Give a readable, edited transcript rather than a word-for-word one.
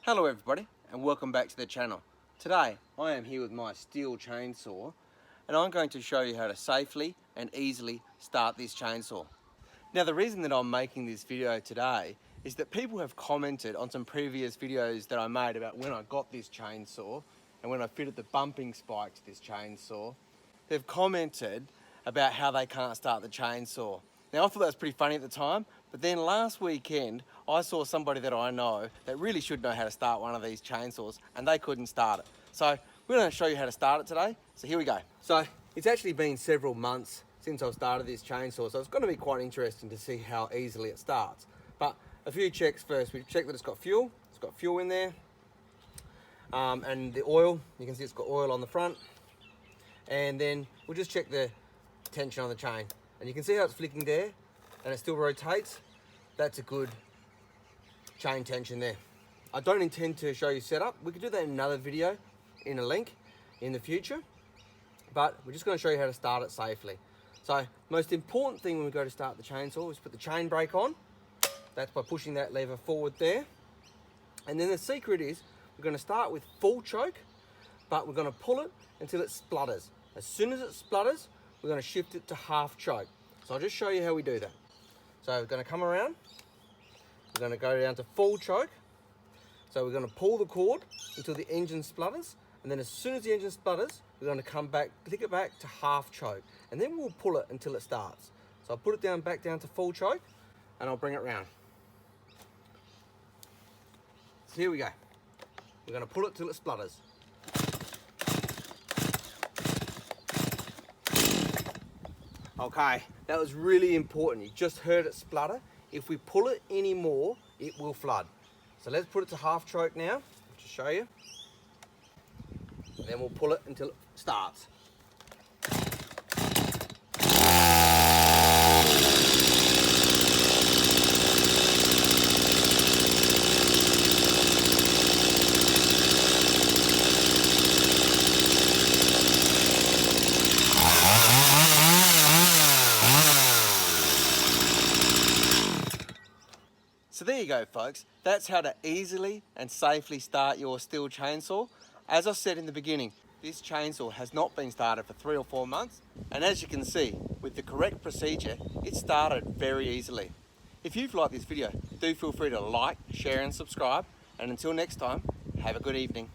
Hello everybody and welcome back to the channel. Today I am here with my Stihl chainsaw and I'm going to show you how to safely and easily start this chainsaw. Now the reason that I'm making this video today is that people have commented on some previous videos that I made about when I got this chainsaw and when I fitted the bumping spike to this chainsaw. They've commented about how they can't start the chainsaw. Now I thought that was pretty funny at the time, but then last weekend I saw somebody that I know that really should know how to start one of these chainsaws and they couldn't start it. So we're going to show you how to start it today. So here we go. So it's actually been several months since I started this chainsaw, so it's going to be quite interesting to see how easily it starts. But a few checks first. We've checked that it's got fuel in there, and the oil, you can see it's got oil on the front. And then we'll just check the tension on the chain. And you can see how it's flicking there and it still rotates. That's a good chain tension there. I don't intend to show you setup. We could do that in another video in a link in the future, but we're just going to show you how to start it safely. So most important thing when we go to start the chainsaw is put the chain brake on. That's by pushing that lever forward there. And then the secret is we're going to start with full choke, but we're going to pull it until it splutters. As soon as it splutters, we're going to shift it to half choke. So I'll just show you how we do that. So we're going to come around, we're going to go down to full choke. So we're going to pull the cord until the engine splutters, and then as soon as the engine splutters, we're going to come back, click it back to half choke, and then we'll pull it until it starts. So I'll put it down, back down to full choke, and I'll bring it round. So here we go. We're going to pull it till it splutters. Okay, that was really important. You just heard it splutter. If we pull it any more, it will flood. So let's put it to half choke now, to show you. And then we'll pull it until it starts. So there you go folks, that's how to easily and safely start your Stihl chainsaw. As I said in the beginning, this chainsaw has not been started for 3 or 4 months, and as you can see, with the correct procedure, it started very easily. If you've liked this video, do feel free to like, share and subscribe, and until next time, have a good evening.